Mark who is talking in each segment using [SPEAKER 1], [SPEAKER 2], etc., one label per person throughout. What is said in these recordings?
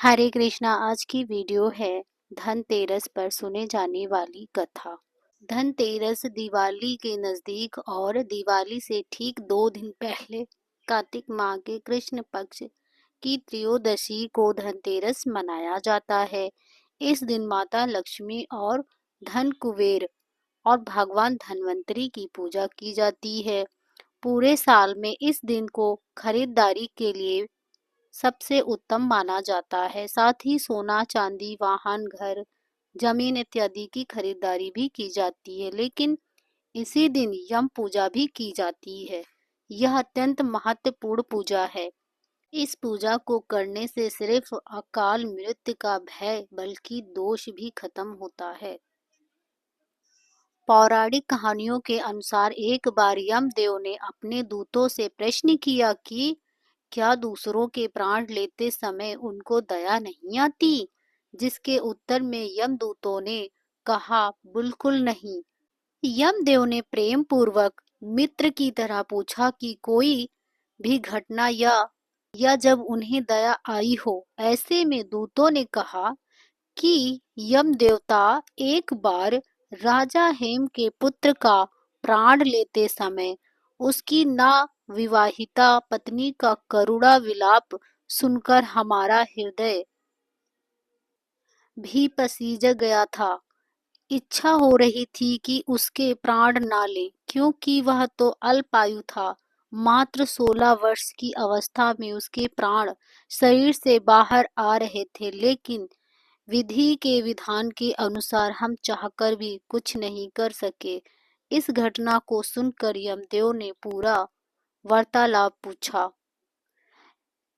[SPEAKER 1] हरे कृष्णा। आज की वीडियो है धनतेरस पर सुने जाने वाली कथा। धनतेरस दिवाली के नजदीक और दिवाली से ठीक 2 दिन पहले कार्तिक माह के कृष्ण पक्ष की त्रयोदशी को धनतेरस मनाया जाता है। इस दिन माता लक्ष्मी और धन कुबेर और भगवान धन्वंतरी की पूजा की जाती है। पूरे साल में इस दिन को खरीदारी के लिए सबसे उत्तम माना जाता है। साथ ही सोना, चांदी, वाहन, घर, जमीन इत्यादि की खरीदारी भी की जाती है। लेकिन इसी दिन यम पूजा भी की जाती है। यह अत्यंत महत्वपूर्ण पूजा है। इस पूजा को करने से सिर्फ अकाल मृत्यु का भय बल्कि दोष भी खत्म होता है। पौराणिक कहानियों के अनुसार एक बार यमदेव ने अपने दूतों से प्रश्न किया कि क्या दूसरों के प्राण लेते समय उनको दया नहीं आती? जिसके उत्तर में यमदूतों ने कहा, बिल्कुल नहीं। यमदेव ने प्रेम पूर्वक मित्र की तरह पूछा कि कोई भी घटना या जब उन्हें दया आई हो। ऐसे में दूतों ने कहा कि यम देवता एक बार राजा हेम के पुत्र का प्राण लेते समय उसकी ना विवाहिता पत्नी का करुणा विलाप सुनकर हमारा हृदय भी पसीज गया था। इच्छा हो रही थी कि उसके प्राण ना ले, क्योंकि वह तो अल्पायु था। मात्र 16 वर्ष की अवस्था में उसके प्राण शरीर से बाहर आ रहे थे। लेकिन विधि के विधान के अनुसार हम चाहकर भी कुछ नहीं कर सके। इस घटना को सुनकर यमदेव ने पूरा वार्तालाप पूछा।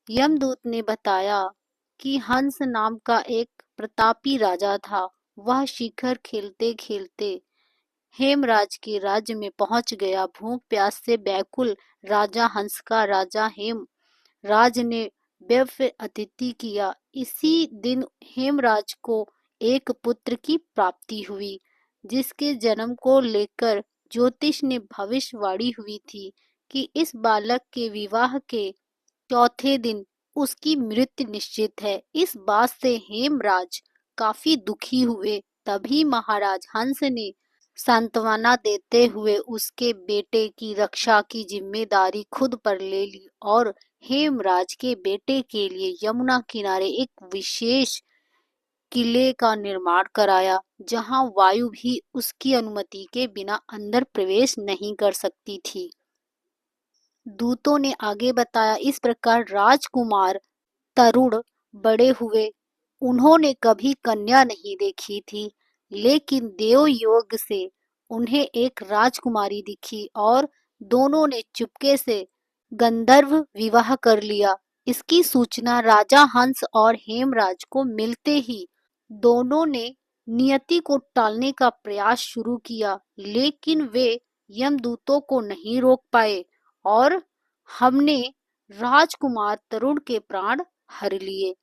[SPEAKER 1] यमदूत ने बताया कि हंस नाम का एक प्रतापी राजा था। वह शिखर खेलते खेलते हेमराज के राज्य में पहुंच गया। भूख प्यास से व्याकुल राजा हंस का राजा हेम राज ने भव्य अतिथि किया। इसी दिन हेमराज को एक पुत्र की प्राप्ति हुई, जिसके जन्म को लेकर ज्योतिष ने भविष्यवाणी हुई थी कि इस बालक के विवाह के चौथे दिन उसकी मृत्यु निश्चित है। इस बात से हेमराज काफी दुखी हुए। तभी महाराज हंस ने सांत्वना देते हुए उसके बेटे की रक्षा की जिम्मेदारी खुद पर ले ली और हेमराज के बेटे के लिए यमुना किनारे एक विशेष किले का निर्माण कराया, जहां वायु भी उसकी अनुमति के बिना अंदर प्रवेश नहीं कर सकती थी। दूतों ने आगे बताया, इस प्रकार राजकुमार तरुण बड़े हुए। उन्होंने कभी कन्या नहीं देखी थी, लेकिन देव योग से उन्हें एक राजकुमारी दिखी और दोनों ने चुपके से गंधर्व विवाह कर लिया। इसकी सूचना राजा हंस और हेमराज को मिलते ही दोनों ने नियति को टालने का प्रयास शुरू किया, लेकिन वे यमदूतों को नहीं रोक पाए और हमने राजकुमार तरुण के प्राण हर लिए।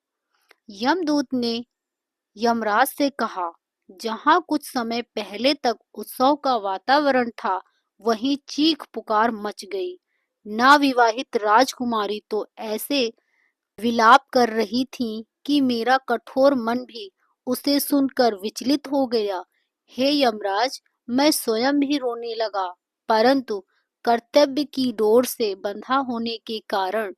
[SPEAKER 1] यमदूत ने यमराज से कहा, जहां कुछ समय पहले तक उत्सव का वातावरण था, वहीं चीख पुकार मच गई। नवविवाहित राजकुमारी तो ऐसे विलाप कर रही थी कि मेरा कठोर मन भी उसे सुनकर विचलित हो गया। हे यमराज, मैं स्वयं भी रोने लगा, परंतु कर्तव्य की डोर से बंधा होने के कारण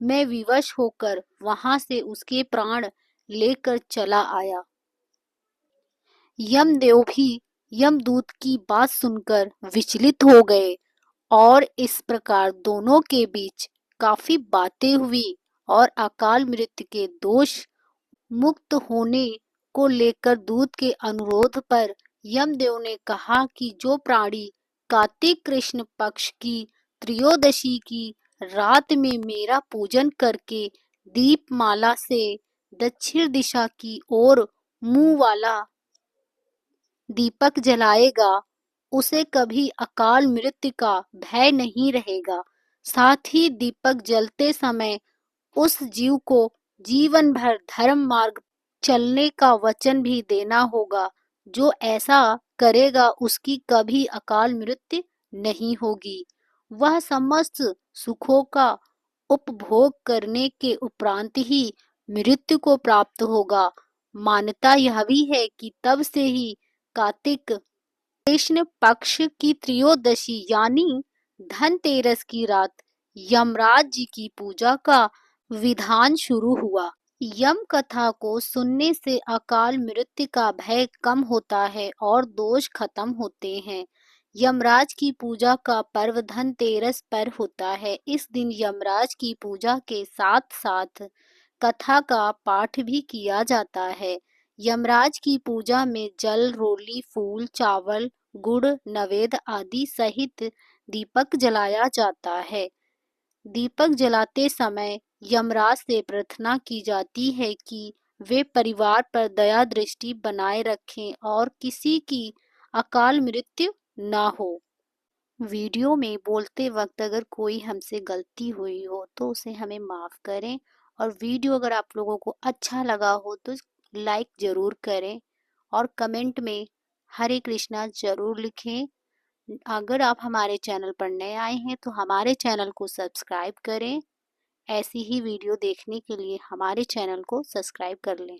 [SPEAKER 1] मैं विवश होकर वहां से उसके प्राण लेकर चला आया। यमदेव भी यमदूत की बात सुनकर विचलित हो गए और इस प्रकार दोनों के बीच काफी बातें हुई और अकाल मृत्यु के दोष मुक्त होने को लेकर दूत के अनुरोध पर यमदेव ने कहा कि जो प्राणी कार्तिक कृष्ण पक्ष की त्रयोदशी की रात में मेरा पूजन करके दीपमाला से दक्षिण दिशा की ओर मुंह वाला दीपक जलाएगा, उसे कभी अकाल मृत्यु का भय नहीं रहेगा। साथ ही दीपक जलते समय उस जीव को जीवन भर धर्म मार्ग चलने का वचन भी देना होगा। जो ऐसा करेगा उसकी कभी अकाल मृत्यु नहीं होगी। वह समस्त सुखों का उपभोग करने के उपरांत ही मृत्यु को प्राप्त होगा। मान्यता यह भी है कि तब से ही कार्तिक कृष्ण पक्ष की त्रयोदशी यानी धनतेरस की रात यमराज जी की पूजा का विधान शुरू हुआ। यम कथा को सुनने से अकाल मृत्यु का भय कम होता है और दोष खत्म होते हैं। यमराज की पूजा का पर्व धनतेरस पर होता है। इस दिन यमराज की पूजा के साथ साथ कथा का पाठ भी किया जाता है। यमराज की पूजा में जल, रोली, फूल, चावल, गुड़, नवेद आदि सहित दीपक जलाया जाता है। दीपक जलाते समय यमराज से प्रार्थना की जाती है कि वे परिवार पर दया दृष्टि बनाए रखें और किसी की अकाल मृत्यु न हो। वीडियो में बोलते वक्त अगर कोई हमसे गलती हुई हो तो उसे हमें माफ़ करें, और वीडियो अगर आप लोगों को अच्छा लगा हो तो लाइक ज़रूर करें और कमेंट में हरे कृष्णा ज़रूर लिखें। अगर आप हमारे चैनल पर नए आए हैं तो हमारे चैनल को सब्सक्राइब करें। ऐसी ही वीडियो देखने के लिए हमारे चैनल को सब्सक्राइब कर लें।